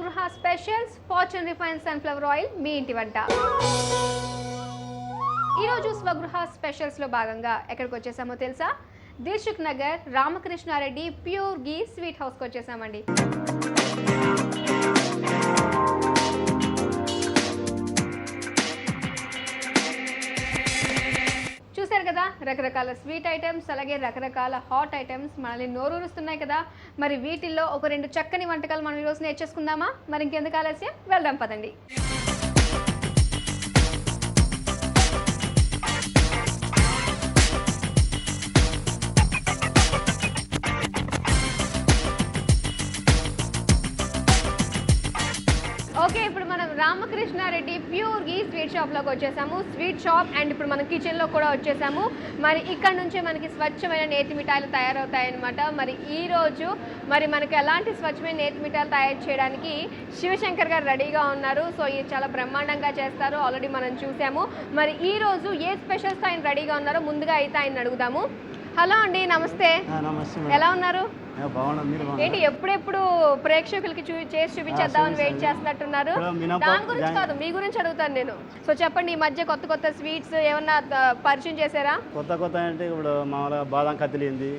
Swagruha specials fortune refined sunflower oil మీ ఇంటి వంట. ఈరోజు స్వగృహ స్పెషల్స్లో భాగంగా ఎక్కడికి వచ్చేసామో తెలుసా? దిల్సుఖ్ నగర్ రామకృష్ణారెడ్డి ప్యూర్ గీ స్వీట్ హౌస్కి వచ్చేసామండి. చూసారు కదా, రకరకాల స్వీట్ ఐటమ్స్ అలాగే రకరకాల హాట్ ఐటమ్స్ మనల్ని నోరూరుస్తున్నాయి కదా. మరి వీటిల్లో ఒక రెండు చక్కని వంటకాలు మనం ఈరోజు నేర్చేసుకుందామా? మరి ఇంకెందుకు ఆలస్యం, వెళ్దాం పదండి. ఓకే, ఇప్పుడు మనం రామకృష్ణారెడ్డి ప్యూర్ గీ స్వీట్ షాప్లోకి వచ్చేసాము. స్వీట్ షాప్ అండ్ ఇప్పుడు మనం కిచెన్లో కూడా వచ్చేసాము. మరి ఇక్కడ నుంచే మనకి స్వచ్ఛమైన నేతి మిఠాయిలు తయారవుతాయన్నమాట. మరి ఈరోజు మనకి ఎలాంటి స్వచ్ఛమైన నేతి మిఠాయిలు తయారు చేయడానికి శివశంకర్ గారు రెడీగా ఉన్నారు. సో ఇది చాలా బ్రహ్మాండంగా చేస్తారు, ఆల్రెడీ మనం చూసాము. మరి ఈరోజు ఏ స్పెషల్స్తో ఆయన రెడీగా ఉన్నారో ముందుగా అయితే ఆయన అడుగుదాము. హలో అండి, నమస్తే. ఎలా ఉన్నారు? ఏంటి ఎప్పుడెప్పుడు ప్రేక్షకులకి చేసి చూపించేద్దామని వెయిట్ చేస్తున్నట్టున్నారు? దాని గురించి కాదు, మీ గురించి అడుగుతాను నేను. సో చెప్పండి, ఈ మధ్య కొత్త కొత్త స్వీట్స్ ఏమన్నా పరిచయం చేశారా? కొత్త అంటే ఇప్పుడు మామూలుగా బాదం కత్తిలింది,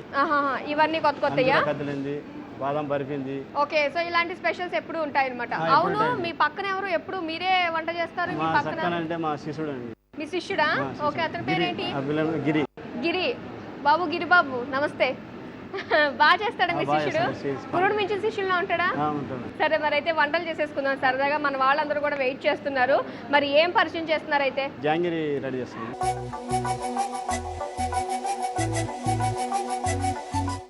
ఇవన్నీ కొత్త కొత్తయా? కత్తిలింది, బాదం బరిపింది. ఓకే, సో ఇలాంటి స్పెషల్స్ ఎప్పుడు ఉంటాయి అనమాట. అవును, మీ పక్కన ఎవరు ఎప్పుడు మీరే వంట చేస్తారు? మీ పక్కన అంటే మా శిష్యుడు అండి. మీ శిష్యుడా? ఓకే, అతని పేరేంటి? గిరి. గిరి బాబు, గిరి బాబు నమస్తే. బాగా చేస్తాడా మీ శిష్యుడు? గురుడు మించిన శిష్యుల్లో ఉంటాడా? సరే, మరి అయితే వంటలు చేసేసుకుందాం సరదాగా. మన వాళ్ళందరూ కూడా వెయిట్ చేస్తున్నారు. మరి ఏం పరిచయం చేస్తున్నారు? అయితే జాంగిరి రెడీ చేస్తున్నాం.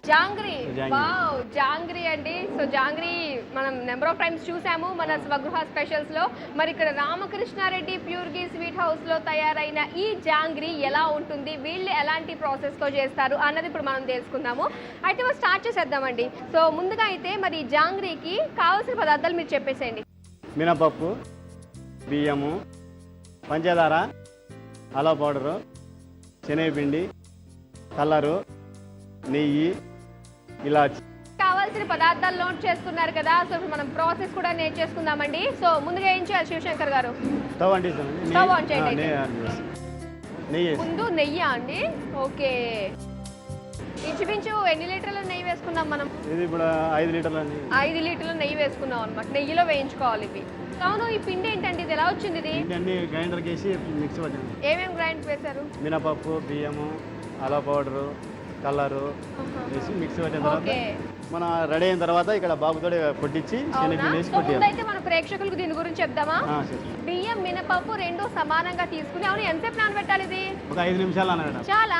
జాంగ్రీ, వావ్, జాంగ్రీ అండి. సో జాంగ్రీ మనం నెంబర్ ఆఫ్ టైమ్స్ చూసాము మన స్వగృహ స్పెషల్స్ లో. మరి ఇక్కడ రామకృష్ణారెడ్డి ప్యూర్ గీ స్వీట్ హౌస్ లో తయారైన ఈ జాంగ్రీ ఎలా ఉంటుంది, వీళ్ళు ఎలాంటి ప్రాసెస్ తో చేస్తారు అన్నది ఇప్పుడు మనం తెలుసుకుందాము. అయితే మనం స్టార్ట్ చేసేద్దామండి. సో ముందుగా అయితే మరి ఈ జాంగ్రీకి కావాల్సిన పదార్థాలు మీరు చెప్పేసేయండి. మినపప్పు, బియ్యము, పంచదార, హలో పౌడరు, శనగపిండి, కలరు, నెయ్యి, ఇలాచి. కావాల్సిన పదార్థాలు నోట్ చేసుకున్నారు కదా. సో ఇప్పుడు మనం ప్రాసెస్ కూడా నేర్చేసుకుందామండి. సో ముందుగా ఏం చేయాలి శివశంకర్ గారు? స్టవ్ ఆన్ చేయండి. ముందు నెయ్యి అండి. ఓకే, ఇంచుమించు ఎన్ని లీటర్ల నెయ్యి వేసుకున్నాం మనం? ఇది ఇప్పుడు 5 లీటర్లు అండి. 5 లీటర్ల నెయ్యి వేసుకున్నాం అనమాట. నెయ్యిలో వేయించుకోవాలి ఇవి. అవును, ఈ పిండి ఏంటండి, ఇది ఎలా వచ్చింది? ఇది గ్రైండర్కి వేసి మిక్స్ పట్టింది. ఏమేమి గ్రైండ్ వేశారు? మినపప్పు, బియ్యము, హలో పౌడరు, కలరు వేసి మిక్స్ పెట్టిన తర్వాత మనం రెడీ అయిన తర్వాత ఇక్కడ బాబుతో కొట్టించి అయితే మన ప్రేక్షకులకు దీని గురించి చెప్దామా? బియ్యం, మినపప్పు రెండు సమానంగా తీసుకుని. అవును, ఎంతసేపు నానబెట్టాలి ఇది? ఒక 5 నిమిషాలు. చాలా?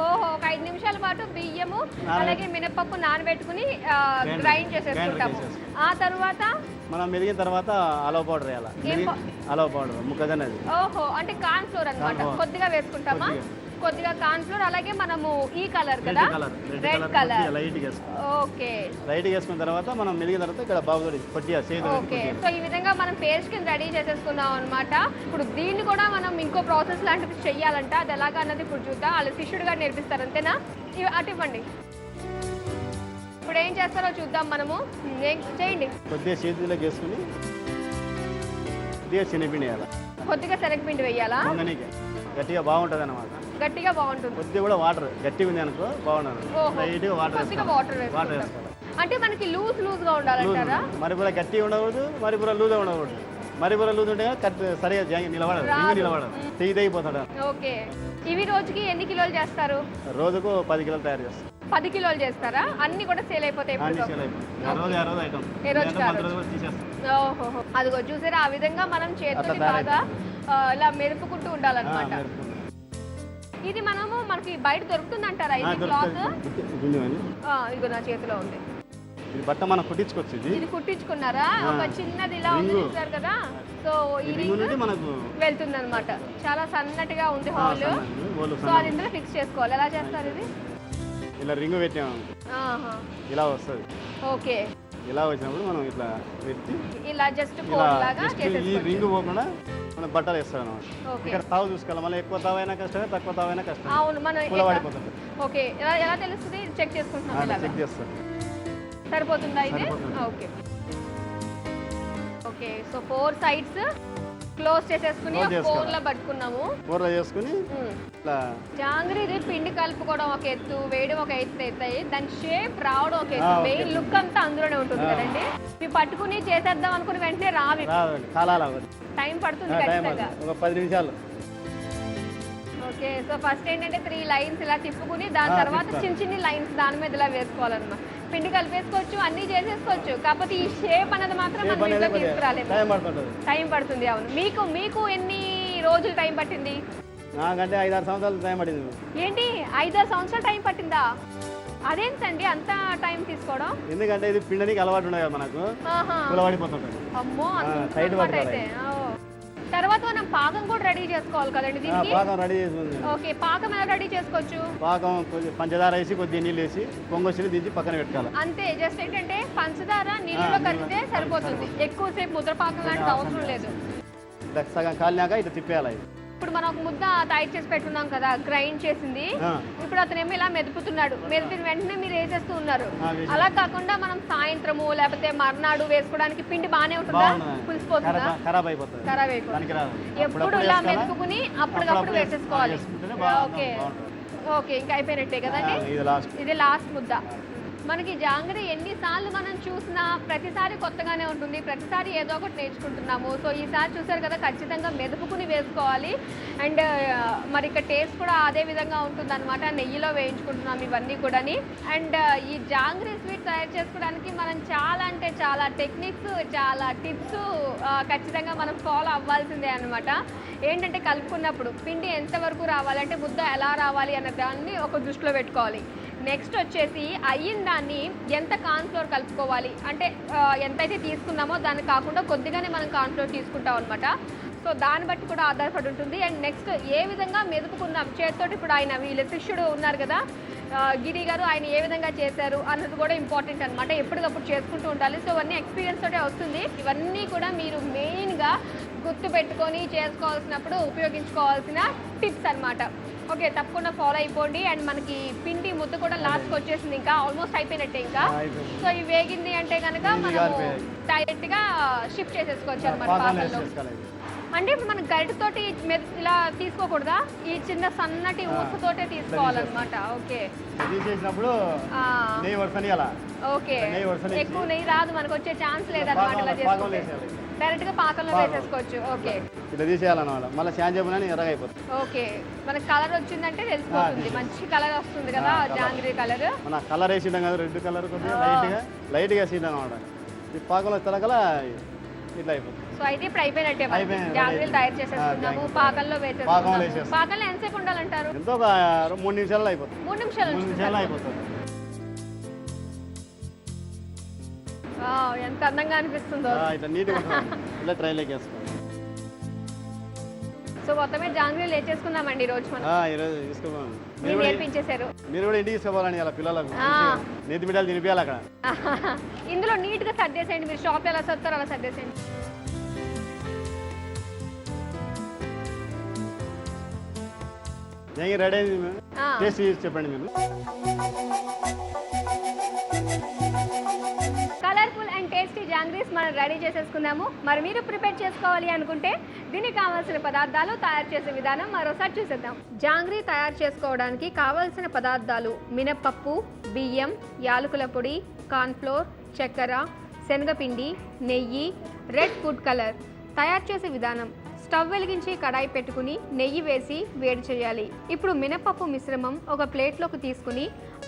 ఓహో, ఒక 5 నిమిషాల పాటు బియ్యము అలాగే మినపప్పు నానబెట్టుకుని గ్రైండ్ చేసేసుకుంటాము. ఆ తర్వాత మనం మెదిగిన తర్వాత హలో పౌడర్ వేయాలి. హలో పౌడర్ ముక్కజొన్నది. ఓహో, అంటే కార్న్ ఫ్లోర్ అన్నమాట. కొద్దిగా వేసుకుంటామా? కొద్దిగా కార్న్ ఫ్లోర్, అలాగే మనము ఈ కలర్ కదా, రెడ్ కలర్. ఓకే, లైట్ వేసుకున్న తర్వాత మనం మెలిగిన తర్వాత ఇక్కడ బాబుతో కొట్టియాలి. ఓకే, సో ఈ విధంగా మనం పేస్ట్ కింద రెడీ చేసేసుకుందాం అనమాట. ఇప్పుడు దీన్ని కూడా మనం ఇంకో ప్రాసెస్ లాంటిది చెయ్యాలంట. అది ఎలాగా అన్నది ఇప్పుడు చూద్దాం. వాళ్ళ శిష్యుడు గారు నేర్పిస్తారు, అంతేనా? అటు ఇవ్వండి. ఇప్పుడు ఏం చేస్తారో చూద్దాం మనము. చేయండి. కొద్దిగా చేతిలోకి వేసుకుని కొద్దిగా శనగపిండి వేయాలి. కొద్దిగా శనగపిండి వేయాలా? గట్టిగా బాగుంటుంది అన్నమాట. గట్టిగా బాగుంటుంది. కొద్దిగా కూడా వాటర్ గట్టిగా ఉంది అనుకో బాగుంటుంది. వాటర్ వేసుకోవాలి. అంటే మనకి లూజ్ గా ఉండాలంటారా? మరి కూడా గట్టిగా ఉండకూడదు, మరి కూడా లూజ్ ఉండకూడదు. మరి కూడా లూజ్ ఉంటే సరిగా నిలబడదు, తెగి తెగిపోతాడు. ఓకే, ఇవి రోజుకి ఎన్ని కిలోలు చేస్తారు? రోజుకు 10 కిలోలు తయారు చేస్తారు. 10 కిలోలు చేస్తారా? అన్ని కూడా సేల్ అయిపోతాయి. ఓహో, అదిగో చూసారా, ఆ విధంగా మనం చేతులు బాగా ఇలా మెరుపుకుంటూ ఉండాలన్నమాట. ఇది మనకి బయట దొరుకుతుంది అంటారా ఇది క్లాత్? ఇదిగో నా చేతిలో ఉంది. బట్ట మనం కుట్టించుకోవచ్చు. ఇది కుట్టించుకున్నారా? ఒక చిన్నది ఇలా ఉంది చూసారు కదా. సో ఇది వెళ్తుంది అనమాట. చాలా సన్నటిగా ఉంది హోల్. సో అది ఇందులో ఫిక్స్ చేసుకోవాలి. ఎలా చేస్తారు ఇది? ఇలా రింగ్ పెట్టాము, ఇలా వస్తుంది. ఓకే, ఇలా వచ్చినప్పుడు మనం ఇట్లా పెట్టి ఇలా జస్ట్ కోన్ లాగా చేసేసుకోవాలి. ఈ రింగ్ పోకుండా మనం బట్టలు వేస్తాం అన్నమాట. ఇక్కడ తావు చూసుకోవాలి. మళ్ళీ ఎక్కువ తావైనా కష్టమే, తక్కువ తావైనా కష్టం. అవును, మనం పడిపోతుంది. ఓకే, ఎలా తెలుస్తుంది? చెక్ చేసుకుంటున్నాం. చెక్ చేస్తాం. సరిపోతుందా ఇది? Okay, okay so 4 sides close చేసేసుకుని Close చేసుకోవాలి. ఫోన్ లో పట్టుకున్నాము. కూరలో చేసుకుని ఇట్లా జాంగ్రీ పిండి కలుపుకోవడం ఒక ఎత్తు, వేయడం ఒక ఎత్తు అవుతాయి, దాని షేప్ రావడం ఒక ఎత్తు, ఓకే. మెయిన్ లుక్ అంతా అందులోనే ఉంటుంది కదండి. ఇవి పట్టుకుని చేసేద్దాం అనుకుని వెంటనే రావి, రావాలి కాలాల టైం పడుతుంది టైం ఖచ్చితంగా. ఒక 10 నిమిషాలు. ఓకే సో ఫస్ట్ ఏంటంటే 3 లైన్స్ ఇలా తిప్పుకుని దాని తర్వాత తిప్పుకోవాలి. చిన్న చిన్న లైన్స్ దాని మీద ఇలా వేసుకోవాలన్నమాట. పిండి కలిపేసుకోవచ్చు, అన్ని చేసేసుకోవచ్చు, కాకపోతే ఈ షేప్ అనేది మాత్రం మనం ఇంట్లో తీసుకురాలేము, టైం పడుతుంటుంది. టైం పడుతుంది. అవును. మీకు ఎన్ని రోజులు టైం పట్టింది? నాకంటే 5-6 సంవత్సరాలు టైం పడింది. ఏంటి 5-6 సంవత్సరాలు టైం పట్టిందా? అదేంటండి అంత టైం తీసుకోవడం? ఎందుకంటే ఇది పిండనికి అలవాటు ఉన్నాయి కదా మనకు, ఆహా. కులబడిపోతుంటుంది. అమ్మో అంత టైట్ అలవాటు అయితే. ఓ. తర్వాత మనం పాకం కూడా రెడీ చేసుకోవాలి కదండి దీనికి? పాకం రెడీ చేసుకుంది. ఓకే పాకం ఎలా రెడీ చేసుకోవచ్చు? పాకం కొద్దిగా పంచదార వేసి కొద్దిగా నీళ్ళు వేసి పొంగొచ్చి దించి పక్కన పెట్టాలి. అంతే, జస్ట్ ఏంటంటే పంచదార నీళ్ళలో కలిపితే సరిపోతుంది, ఎక్కువసేపు ముద్ర పాకం లాంటిది అవసరం లేదు. ఇట్లా సగం కాలినాక ఇట్లా తిప్పేయాలి. ఇప్పుడు మనం ఒక ముద్ద తయారు చేసి పెట్టున్నాం కదా, గ్రైండ్ చేసింది. ఆ. ఇప్పుడు అతనేమో ఇలా మెదుపుతున్నాడు, మెదిపిన వెంటనే మీరు వేసేస్తూ ఉన్నారు. వేసి. అలా కాకుండా మనం సాయంత్రము లేకపోతే మర్నాడు వేసుకోవడానికి పిండి బాగానే ఉంటుందా? బాగుంటుంది. పులిసిపోతుందా? ఖరాబ్ అయిపోతుంది. ఖరాబ్ అయిపోతుంది. దానికి రాదు. ఎప్పుడు అప్పుడప్పుడు ఇలా వేసుకోవాలా? మెదుపుకుని అప్పటికప్పుడు అప్పుడప్పుడు వేసేసుకోవాలి. వేసుకుంటేనే ఓకే బాగుంటుంది. ఓకే ఇంకా అయిపోయినట్టే కదండి. ఇది లాస్ట్. ఇది లాస్ట్ ముద్ద. మనకి జాంగ్రీ ఎన్నిసార్లు మనం చూసినా ప్రతిసారి కొత్తగానే ఉంటుంది, ప్రతిసారి ఏదో ఒకటి నేర్చుకుంటున్నాము. సో ఈసారి చూసారు కదా, ఖచ్చితంగా మెదుపుకుని వేసుకోవాలి. అండ్ మరి ఇక్కడ టేస్ట్ కూడా అదే విధంగా ఉంటుంది అనమాట, నెయ్యిలో వేయించుకుంటున్నాం ఇవన్నీ కూడాని. అండ్ ఈ జాంగ్రీ స్వీట్ తయారు చేసుకోవడానికి మనం చాలా అంటే చాలా టెక్నిక్స్, చాలా టిప్స్ ఖచ్చితంగా మనం ఫాలో అవ్వాల్సిందే అనమాట. ఏంటంటే కలుపుకున్నప్పుడు పిండి ఎంతవరకు రావాలి, అంటే ముద్ద ఎలా రావాలి అన్న దాన్ని ఒక దృష్టిలో పెట్టుకోవాలి. నెక్స్ట్ వచ్చేసి అయిన దాన్ని ఎంత కార్న్ఫ్లోర్ కలుపుకోవాలి, అంటే ఎంతైతే తీసుకున్నామో దాన్ని కాకుండా కొద్దిగానే మనం కార్న్ఫ్లోర్ తీసుకుంటాం అనమాట. సో దాన్ని బట్టి కూడా ఆధారపడి ఉంటుంది. అండ్ నెక్స్ట్ ఏ విధంగా మెదుపుకున్నాం చేతితోటి, ఇప్పుడు ఆయన వీళ్ళు శిష్యుడు ఉన్నారు కదా గిరి గారు, ఆయన ఏ విధంగా చేశారు అన్నది కూడా ఇంపార్టెంట్ అనమాట. ఎప్పటికప్పుడు చేసుకుంటూ ఉండాలి. సో ఇవన్నీ ఎక్స్పీరియన్స్ తోటే వస్తుంది. ఇవన్నీ కూడా మీరు మెయిన్గా గుర్తు పెట్టుకొని చేసుకోవాల్సినప్పుడు ఉపయోగించుకోవాల్సిన టిప్స్ అనమాట. ఓకే తప్పకుండా ఫాలో అయిపోండి. అండ్ మనకి పిండి ముద్ద కూడా లాస్ట్కి వచ్చేసింది, ఇంకా ఆల్మోస్ట్ అయిపోయినట్టే ఇంకా. సో ఇవి వేగింది అంటే కనుక మనం డైరెక్ట్గా షిఫ్ట్ చేసేసుకోవచ్చు అనమాట పాత్రలో. అంటే ఇప్పుడు మనం గరిటతోటి ఇలా తీసుకోకూడదా, ఈ చిన్న సన్నటి ఊసతోటే తీసుకోవాలన్నమాట. ఓకే తీసేసినప్పుడు నెయ్యి వడసనియాలా. ఓకే ఎక్కువ నెయ్యి రాదు, మనకు వచ్చే ఛాన్స్ లేదన్నమాట. ఇలా చేసుకుంటే డైరెక్ట్ గా పాకంలో వేసేసుకోవచ్చు. ఓకే ఇట్లా తీసేయాలన్నమాట, మళ్ళీ శాన్ చెప్పని ఎర్రగా అయిపోతుంది. ఓకే మనకి కలర్ వచ్చిందంటే తెలిసిపోతుంది, మంచి కలర్ వస్తుంది కదా జాంగ్రీ కలర్. మన కలర్ వేసి కదా, రెడ్ కలర్ కొద్దిగా లైట్గా సీడ్ అనమాట. ఈ పాకంలో తరగల ఇట్లా అయిపోతుంది. సో అయితే ఇప్పుడు అయిపోయినట్టే, జాంగ్రీలు తయారు చేసేసుకున్నాము, పాకంలో వేసేసుకున్నాము. పాకంలో ఎంతసేపు ఉండాలంటారు? ఎంతో ఒక 3 నిమిషాల్లో అయిపోతుంది. 3 నిమిషాలు అయిపోతుంది. ఎంత అందంగా అనిపిస్తుందో. ఇట్లా నీట్గా ఇలా ట్రైలోకి వేసుకోవాలి. సో మొత్తమే జాంగ్రీలు వేసేసుకున్నామండి ఈరోజు మనం. ఈరోజు తీసుకోవాలి. మీరు నేర్పించేశారు. మీరు కూడా ఇంటికి తీసుకోవాలని అలా పిల్లలకు నేతి మిఠాయిలు తినిపించాలి అక్కడ. ఇందులో నీట్ గా సర్దేసేయండి, మీరు షాప్ ఎలా సర్దుతారో అలా సర్దేసేయండి. రెడీ అయింది, టేస్ట్ చేసి చెప్పండి మీరు. కలర్ఫుల్ అండ్ టేస్టీ జాంగ్రీస్ మనం రెడీ చేసేసుకున్నాము. మరి మీరు ప్రిపేర్ చేసుకోవాలి అనుకుంటే దీనికి కావాల్సిన పదార్థాలు, తయారు చేసే విధానం మరోసారి చూసేద్దాం. జాంగ్రీ తయారు చేసుకోవడానికి కావాల్సిన పదార్థాలు మినప్పప్పు, బియ్యం, యాలకుల పొడి, కార్న్ఫ్లోర్, చక్కెర, శనగపిండి, నెయ్యి, రెడ్ ఫుడ్ కలర్. తయారు చేసే విధానం: స్టవ్ వెలిగించి కడాయి పెట్టుకుని నెయ్యి వేసి వేడి చేయాలి. ఇప్పుడు మినపప్పు మిశ్రమం ఒక ప్లేట్లోకి తీసుకుని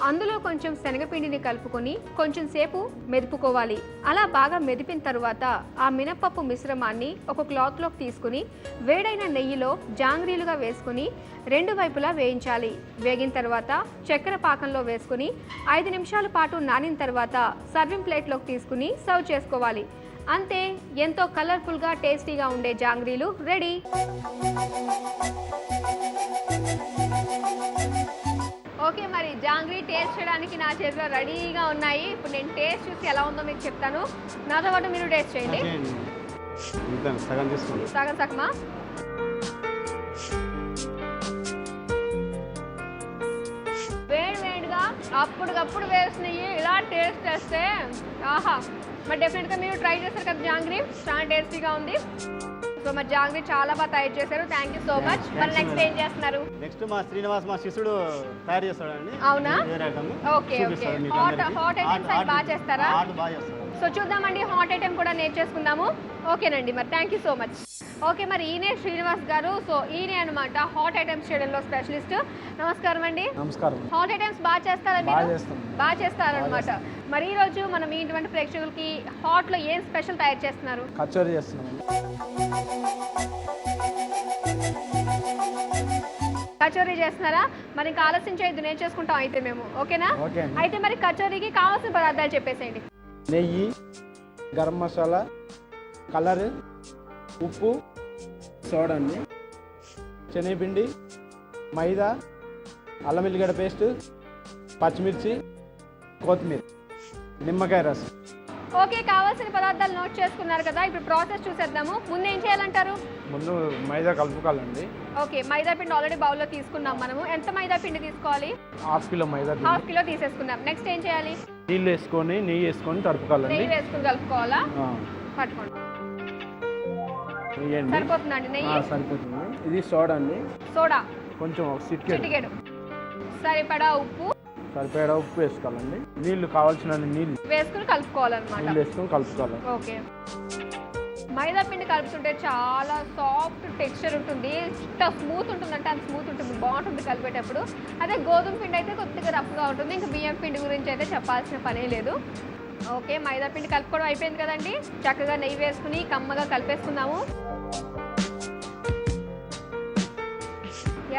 అందులో కొంచెం శనగపిండిని కలుపుకొని కొంచెం సేపు మెదుపుకోవాలి. అలా బాగా మెదిపిన తరువాత ఆ మినపప్పు మిశ్రమాన్ని ఒక క్లాత్లోకి తీసుకుని వేడైన నెయ్యిలో జాంగ్రీలుగా వేసుకుని 2 వైపులా వేయించాలి. వేగిన తర్వాత చక్కెర పాకంలో వేసుకుని 5 నిమిషాల పాటు నానిన తర్వాత సర్వింగ్ ప్లేట్లోకి తీసుకుని సర్వ్ చేసుకోవాలి. అంతే, ఎంతో కలర్ఫుల్గా టేస్టీగా ఉండే జాంగ్రీలు రెడీ. ఓకే మరి జాంగ్రీ టేస్ట్ చేయడానికి నా చేతిలో రెడీగా ఉన్నాయి. ఇప్పుడు నేను టేస్ట్ చూసి ఎలా ఉందో మీకు చెప్తాను, నాతో పాటు మీరు టేస్ట్ చేయండి. సగం తీసుకోండి. సగం సగమా? వేడివేడిగా అప్పటికప్పుడు వేసినవి ఇలా టేస్ట్ చేస్తే ఆహా. మరి డెఫినెట్గా మీరు ట్రై చేస్తారు కదా జాంగ్రీ, చాలా టేస్టీగా ఉంది. సో మరి జాంగ్రీ చాలా బాగా తయారు చేశారు. Thank you so much. మరి నెక్స్ట్ ఏం చేస్తున్నారు? నెక్స్ట్ మా శ్రీనివాస్ మా శిష్యుడు తయారు చేస్తాడండి. అవునా? Okay okay. హాట్ ఐటమ్స్ అవి బాగా చేస్తారా? బాగా చేస్తాడు. సో చూద్దామండి, హాట్ ఐటమ్ కూడా నేర్చేసుకుందాము. ఓకేనండి, మరి thank you so much. Okay, మరి ఈయనే శ్రీనివాస్ గారు. సో ఈయనే అనమాట హాట్ ఐటమ్స్ చేయడంలో స్పెషలిస్ట్. నమస్కారం అండి. నమస్కారం. హాట్ ఐటమ్స్ బాగా చేస్తారా మీరు? బాగా చేస్తారనమాట. మరి ఈ రోజు మనం ఇటువంటి ప్రేక్షకులకి హాట్ లో ఏం స్పెషల్ తయారు చేస్తున్నారు? కచోరీ చేస్తున్నాం. కచోరీ చేస్తున్నారా? మరి ఇంకా ఆలస్యం చేయొద్దు, నేర్చేసుకుంటాం అయితే మేము. ఓకేనా? అయితే మరి కచోరీకి కావాల్సిన పదార్థాలు చెప్పేసేయండి. నెయ్యి, గరం మసాలా, కలర్, ఉప్పు, సోడా అండి, శనగపిండి, మైదా, అల్లం వెల్లిగడ్డ పేస్ట్, పచ్చిమిర్చి, కొత్తిమీర, నిమ్మకాయ రసం. ఓకే, కావాల్సిన పదార్థాలు నోట్ చేసుకున్నారు కదా. ఇప్పుడు ప్రాసెస్ చూసేద్దాము. ముందు ఏం చేయాలంటారు? ముందు మైదా కలుపుకోవాలండి. ఓకే, మైదా పిండి ఆల్రెడీ బౌల్లో తీసుకున్నాం మనము. ఎంత మైదా పిండి తీసుకోవాలి? హాఫ్ కిలో మైదా పిండి. హాఫ్ కిలో తీసేసుకున్నాం. నెక్స్ట్ ఏం చేయాలి? నీళ్ళు వేసుకొని నెయ్యి వేసుకొని తడుపుకోవాలండి. నెయ్యి వేసుకుని కలుపుకోవాలా? పట్టుకోండి. సరిపోతుందండి నెయ్యి? సరిపోతుంది. ఇది సోడా అండి. సోడా కొంచెం చిటికెడు. సరిపడా ఉప్పు. సరిపడా ఉప్పు వేసుకోవాలండి. నీళ్లు కావాల్సిన నీళ్ళు వేసుకుని కలుపుకోవాలన్నమాట. నీళ్ళు వేసుకొని కలుపుకోవాలి. ఓకే. మైదా పిండి కలుపుతుంటే చాలా సాఫ్ట్ టెక్స్చర్ ఉంటుంది. ఎంత స్మూత్ ఉంటుందంటే అంత స్మూత్ ఉంటుంది, బాగుంటుంది కలిపేటప్పుడు. అదే గోధుమ పిండి అయితే కొద్దిగా రఫ్గా ఉంటుంది. ఇంకా బియ్యం పిండి గురించి అయితే చెప్పాల్సిన పనే లేదు. ఓకే, మైదా పిండి కలుపుకోవడం అయిపోయింది కదండి. చక్కగా నెయ్యి వేసుకుని కమ్మగా కలిపేసుకుందాము.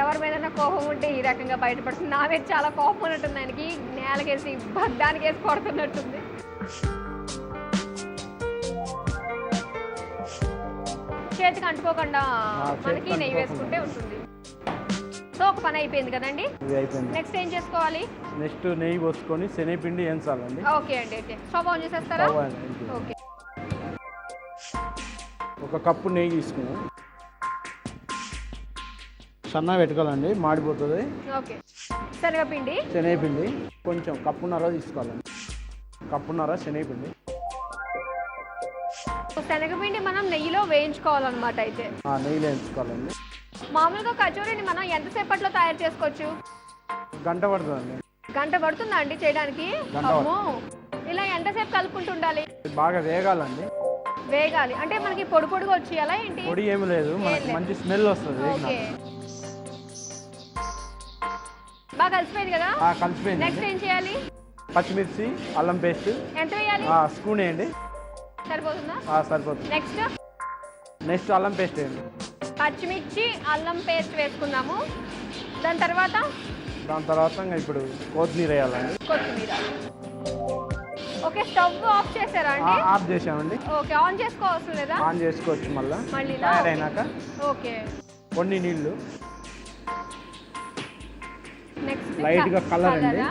ఎవరి మీద కోపం ఉంటే ఈ రకంగా బయటపడుతుంది. నా మీద చాలా కోపం ఉన్నట్టుంది ఆయనకి. నేలకేసి బద్దానికి వేసి కొడుతున్నట్టుంది. చేతికి అంటుకోకుండా మనకి నెయ్యి వేసుకుంటే ఉంటుంది. సో ఒక పని అయిపోయింది కదండి. నెక్స్ట్ ఏం చేసుకోవాలి? నెక్స్ట్ నెయ్యి పోసుకొని శనగపిండి వేయించాలండి. ఓకే అండి. అయితే స్టవ్ ఆన్ చేసేస్తారా? ఓకే. ఒక కప్పు నెయ్యి తీసుకున్నాం. సన్నగా పెట్టుకోవాలండి, మాడిపోతుంది. ఓకే. శనగపిండి కొంచెం కప్పున్నర తీసుకోవాలండి. కప్పున్నర శనగపిండి. శనగపిండి మనం నెయ్యిలో వేయించుకోవాలన్నమాట. అయితే నెయ్యిలో వేయించుకోవాలండి. మామూలుగా కచోరీని మనం ఎంతసేపట్లో తయారు చేసుకోవచ్చు? గంట పడుతుందండి. గంట పడుతుందా అండి చేయడానికి? ఇలా ఎంతసేపు కలుపుకుంటుండాలి? బాగా వేగాలండి. వేగాలి అంటే మనకి పొడి పొడిగా వచ్చేయాలా ఏంటి? పొడి ఏమి లేదు, మనకి మంచి స్మెల్ వస్తుంది. బాగా కలిసిపోయింది కదా? కలిసిపోయింది. నెక్స్ట్ ఏం చేయాలి? పచ్చిమిర్చి, అల్లం పేస్ట్ ఎంత వేయాలి? స్పూన్ వేయండి. సరిపోతుందా? సరిపోతుంది. నెక్స్ట్ అల్లం పేస్ట్ వేయండి. పచ్చిమిర్చి, అల్లం పేస్ట్ వేసుకున్నాము. దాని తర్వాత ఇప్పుడు కొత్తిమీర వేయాలండి. కొత్తిమీర. ఓకే, స్టవ్ ఆఫ్ చేశారా అండి? ఆఫ్ చేసామండి. ఓకే, ఆన్ చేసుకోవాల్సిన లేదా? ఆన్ చేసుకోవచ్చు మళ్ళీ అయినాక. ఓకే. కొన్ని నీళ్ళు, నెక్స్ట్ లైట్గా కలర్ అండి,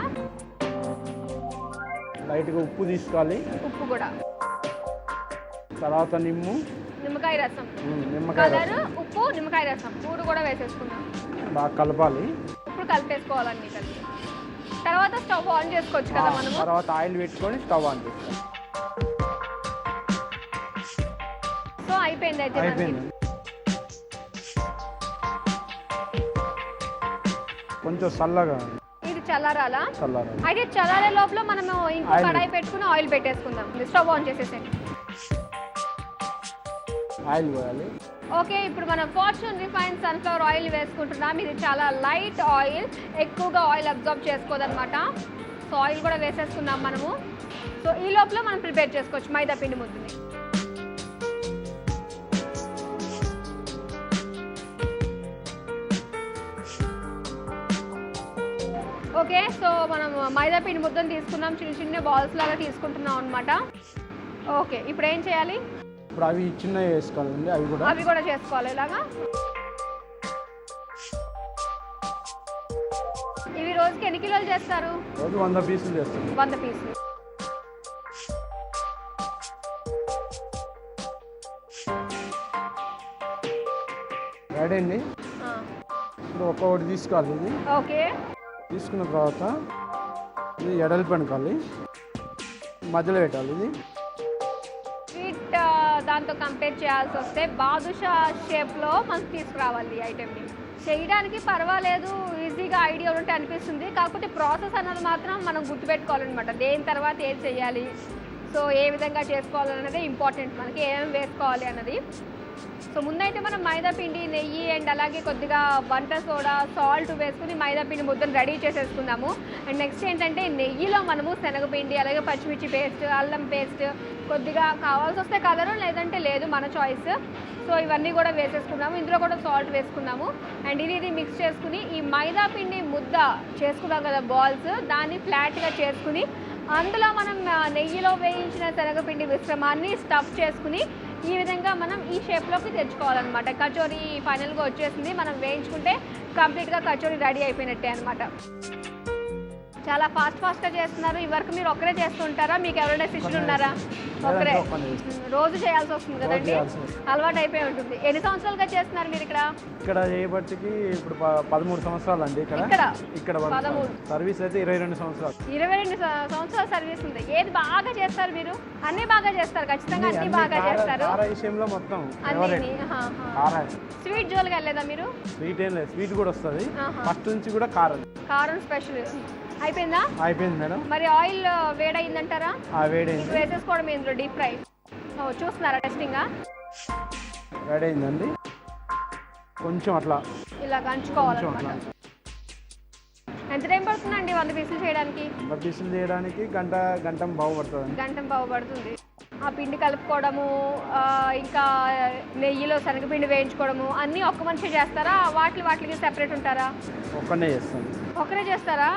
లైట్గా ఉప్పు తీసుకోవాలి. ఉప్పు కూడా. తర్వాత నిమ్మకాయ రసం. కలర్, ఉప్పు, నిమ్మకాయ రసం 3 కూడా వేసేసుకున్నాం. బాగా కలపాలి. ఇప్పుడు కలిపేసుకోవాలండి. తర్వాత స్టవ్ ఆన్ చేసుకోవచ్చు కదా మనము. తర్వాత ఆయిల్ పెట్టుకొని స్టవ్ ఆన్ చేసుకోవాలి. సో అయిపోయింది. అయితే కొంచెం చల్లగా ఇది చల్లారాలా? అయితే చల్లారే లోపల మనము ఇంకో కడాయి పెట్టుకుని ఆయిల్ పెట్టేసుకుందాం. స్టవ్ ఆన్ చేసేసేయండి. ఆయిల్ పోయాలి. ఓకే, ఇప్పుడు మనం ఫార్చ్యూన్ రిఫైన్ సన్ఫ్లవర్ ఆయిల్ వేసుకుంటున్నాం. ఇది చాలా లైట్ ఆయిల్, ఎక్కువగా ఆయిల్ అబ్జర్వ్ చేసుకోదన్నమాట. సో ఆయిల్ కూడా వేసేసుకున్నాం మనము. సో ఈ లోపల మనం ప్రిపేర్ చేసుకోవచ్చు మైదా పిండి ముద్దని. ఓకే, సో మనం మైదా పిండి ముద్దను తీసుకున్నాం. చిన్న చిన్న బాల్స్ లాగా తీసుకుంటున్నాం అనమాట. ఓకే, ఇప్పుడు ఏం చేయాలి? ఇప్పుడు అవి చిన్నవి వేసుకోవాలండి. అవి కూడా చేసుకోవాలి ఇలాగా. ఇవి రోజుకి ఎన్ని కిలోలు చేస్తారు? రోజు 100 పీసులు చేస్తారు. 100 పీసులు. రెడీ అండి. ఇప్పుడు ఒక్కొక్కటి తీసుకోవాలి. ఇది ఓకే. తీసుకున్న తర్వాత ఇది ఎడల్పు అనుకోవాలి, మధ్యలో పెట్టాలి. ఇది స్వీట్ దాంతో కంపేర్ చేయాల్సి వస్తే బాదుషా షేప్లో మనకు తీసుకురావాలి ఈ ఐటెంని. చేయడానికి పర్వాలేదు, ఈజీగా ఐడియా ఉంటే అనిపిస్తుంది. కాకపోతే ప్రాసెస్ అన్నది మాత్రం మనం గుర్తుపెట్టుకోవాలన్నమాట. దేని తర్వాత ఏం చేయాలి, సో ఏ విధంగా చేసుకోవాలన్నది ఇంపార్టెంట్, మనకి ఏమేమి వేసుకోవాలి అన్నది. సో ముందైతే మనం మైదా పిండి, నెయ్యి అండ్ అలాగే కొద్దిగా వంట సోడా, సాల్ట్ వేసుకుని మైదా పిండి ముద్దను రెడీ చేసేసుకుందాము. అండ్ నెక్స్ట్ ఏంటంటే నెయ్యిలో మనము శనగపిండి, అలాగే పచ్చిమిర్చి పేస్ట్, అల్లం పేస్ట్, కొద్దిగా కావాల్సి వస్తే కలరు, లేదంటే లేదు, మన చాయిస్. సో ఇవన్నీ కూడా వేసేసుకున్నాము. ఇందులో కూడా సాల్ట్ వేసుకున్నాము. అండ్ ఇది మిక్స్ చేసుకుని ఈ మైదా పిండి ముద్ద చేసుకున్నాం కదా బాల్స్, దాన్ని ఫ్లాట్గా చేసుకుని అందులో మనం నెయ్యిలో వేయించిన శనగపిండి మిశ్రమాన్ని స్టఫ్ చేసుకుని ఈ విధంగా మనం ఈ షేప్లోకి తెచ్చుకోవాలన్నమాట. కచోరీ ఫైనల్గా వచ్చేసింది. మనం వేయించుకుంటే కంప్లీట్గా కచోరీ రెడీ అయిపోయినట్టే అనమాట. చాలా ఫాస్ట్గా చేస్తున్నారు. ఈ వర్క్ మీరు ఒక్కరే చేస్తుంటారా, మీకు ఎవరైనా శిష్యులు ఉన్నారా? ఒక్కరే రోజు చేయాల్సి వస్తుంది కదండి, అలవాటు అయిపోయి ఉంటుంది. ఎన్ని సంవత్సరాలుగా చేస్తున్నారు మీరు ఇక్కడ? ఇక్కడ చేయబట్టికి ఇప్పుడు 13 సంవత్సరాలు అండి. ఇక్కడ 13. సర్వీస్ అయితే 22 సంవత్సరాలు. 22 సంవత్సరాల సర్వీస్ ఉంది. ఏది బాగా చేస్తారు మీరు? అన్ని బాగా చేస్తారు, ఖచ్చితంగా అన్ని బాగా చేస్తారు. విషయంలో మొత్తం స్వీట్ జోలికి వెళ్ళలేదా మీరు? స్వీట్ ఏం లేదు, స్వీట్ కూడా వస్తుంది. ఫస్ట్ నుంచి కూడా కారం స్పెషల్ అయిపోయిందా? అయిపోయింది మేడం. మరి ఆయిల్ వేడైందంటారా? వేడైంది. వేసేసుకోవడం ఇందులో డీప్ ఫ్రై చూస్తున్నారా? టెస్టింగ్ వేడైందండి. కొంచెం అట్లా ఇలా కంచుకోవాలన్నమాట. ఎంత టైం పడుతుందండి 100 పీసులు చేయడానికి? 100 పీసులు చేయడానికి గంట బాగుపడుతుంది. గంట బాగుపడుతుంది. ఆ పిండి కలుపుకోవడము, ఇంకా నెయ్యిలో శనగపిండి వేయించుకోవడము అన్నీ ఒక్క మనిషి చేస్తారా? వాటికి సెపరేట్ ఉంటారా? ఒక్కనే చేస్తాను. ఒకరే చేస్తారా?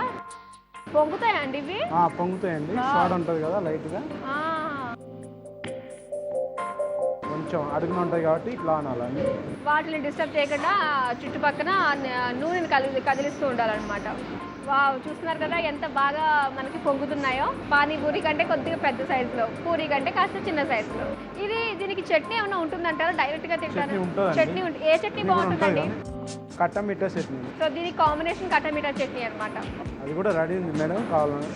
పొంగుతాయండి ఇవి? పొంగుతాయండి. సాడ్ ఉంటుంది కదా లైట్గా, కొంచెం అడుగున ఉంటుంది కాబట్టి ఇట్లా అనాలండి. వాటిని డిస్టర్బ్ చేయకుండా చుట్టుపక్కన నూనెని కదిలిస్తూ ఉండాలన్నమాట. వావ్, చూస్తున్నారు కదా ఎంత బాగా మనకి పొంగుతున్నాయో. పానీపూరి కంటే కొద్దిగా పెద్ద సైజులో, పూరి కంటే కాస్త చిన్న సైజులో. దీనికి చట్నీ ఏమైనా ఉంటుందంటారా? డైరెక్ట్గా తింటారు? చట్నీ ఉంటుంది. ఏ చట్నీ బాగుంటుందండి? కట్టమిట్టా చట్నీ. సో దీని కాంబినేషన్ కట్టమిట్టా చట్నీ అనమాట. అది కూడా రెడీ ఉంది మేడం, కావాలని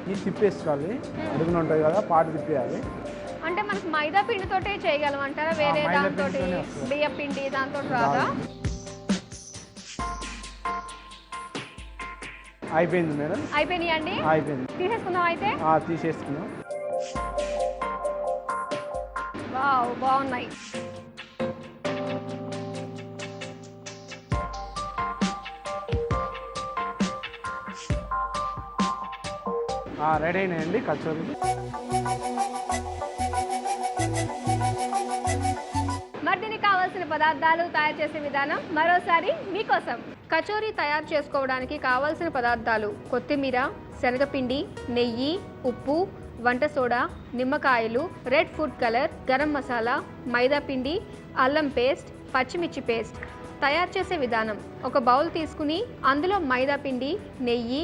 ఇది తిప్పేసుకోవాలి. అడుగున ఉంటుంది కదా, పాటు తిప్పేయాలి. అంటే మనకి మైదా పిండితోటే చేయగలం అంటారా? వేరే దాంతో, బియ్యం పిండి దాంతో రాదా? అయిపోయింది మేడం. అయిపోయినాయి అండి. అయిపోయింది. తీసేసుకుందాం అయితే. తీసేసుకుందాం. వావ్, బాగున్నాయి. రెడీ అయినాయండి కచోరీ. మరి దీనికి కావాల్సిన పదార్థాలు, తయారు చేసే విధానం మరోసారి మీకోసం. కచోరీ తయారు చేసుకోవడానికి కావాల్సిన పదార్థాలు: కొత్తిమీర, శనగపిండి, నెయ్యి, ఉప్పు, వంట సోడా, నిమ్మకాయలు, red food colour, garam masala, maida పిండి, అల్లం పేస్ట్, పచ్చిమిర్చి పేస్ట్. తయారు చేసే విధానం: ఒక బౌల్ తీసుకుని అందులో మైదా పిండి, నెయ్యి,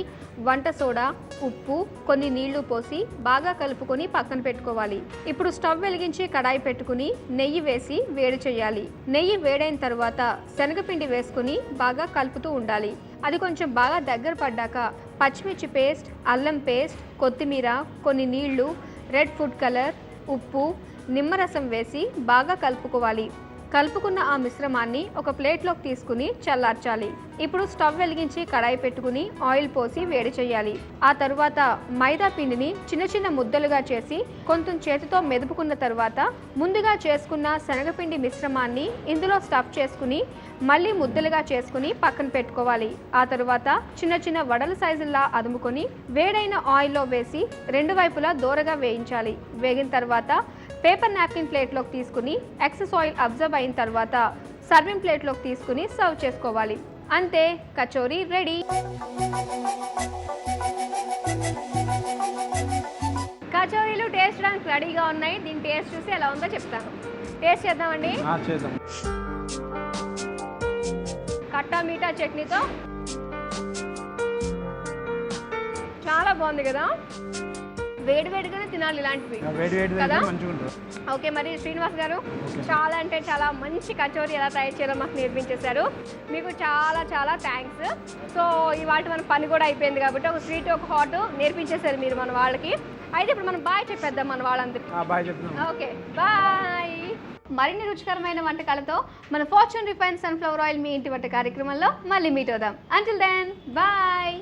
వంట సోడా, ఉప్పు, కొన్ని నీళ్లు పోసి బాగా కలుపుకొని పక్కన పెట్టుకోవాలి. ఇప్పుడు స్టవ్ వెలిగించి కడాయి పెట్టుకుని నెయ్యి వేసి వేడి చేయాలి. నెయ్యి వేడైన తర్వాత శనగపిండి వేసుకుని బాగా కలుపుతూ ఉండాలి. అది కొంచెం బాగా దగ్గర పడ్డాక పచ్చిమిర్చి పేస్ట్, అల్లం పేస్ట్, కొత్తిమీర, కొన్ని నీళ్లు, రెడ్ ఫుడ్ కలర్, ఉప్పు, నిమ్మరసం వేసి బాగా కలుపుకోవాలి. కలుపుకున్న ఆ మిశ్రమాన్ని ఒక ప్లేట్లోకి తీసుకుని చల్లార్చాలి. ఇప్పుడు స్టవ్ వెలిగించి కడాయి పెట్టుకుని ఆయిల్ పోసి వేడి చేయాలి. ఆ తరువాత మైదా పిండిని చిన్న చిన్న ముద్దలుగా చేసి కొంచెం చేతితో మెదుపుకున్న తర్వాత ముందుగా చేసుకున్న శనగపిండి మిశ్రమాన్ని ఇందులో స్టఫ్ చేసుకుని మళ్ళీ ముద్దలుగా చేసుకుని పక్కన పెట్టుకోవాలి. ఆ తరువాత చిన్న చిన్న వడల సైజుల్లా అదుముకొని వేడైన ఆయిల్లో వేసి రెండు వైపులా దోరగా వేయించాలి. వేగిన తర్వాత పేపర్ నాప్కిన్ ప్లేట్లోకి తీసుకుని ఎక్సెస్ ఆయిల్ అబ్జర్వ్ అయిన తర్వాత సర్వింగ్ ప్లేట్లోకి తీసుకుని సర్వ్ చేసుకోవాలి. అంతే, కచోరీ రెడీ. కచోరీలు టేస్ట్ చేయడానికి రెడీగా ఉన్నాయి. దీని టేస్ట్ చూసి ఎలా ఉందో చెప్తాను. టేస్ట్ చేద్దామండి. చేద్దాం. కట్టా మీఠా చట్నీతో చాలా బాగుంది కదా. వేడివేడిగానే తినాలి ఇలాంటివి వేడి వేడి కదా? మంచిగా ఉంటుంది. ఓకే, మరి శ్రీనివాస్ గారు చాలా అంటే చాలా మంచి కచోరీ ఎలా తయారు చేయాలో మాకు నేర్పించేశారు. మీకు చాలా చాలా థ్యాంక్స్. సో ఇవాళ మన పని కూడా అయిపోయింది కాబట్టి ఒక స్వీట్ ఒక హాట్ నేర్పించేశారు మీరు మన వాళ్ళకి. అయితే ఇప్పుడు మనం బాయ్ చెప్పేద్దాం మన వాళ్ళందరికీ. బాయ్ చెప్తున్నాం. Okay bye. మరిన్ని రుచికరమైన వంటకాలతో మన ఫార్చ్యూన్ రిఫైన్ సన్ఫ్లవర్ ఆయిల్ మీ ఇంటి వంట కార్యక్రమంలో మళ్ళీ మీట్ అవుదాం. Until then bye.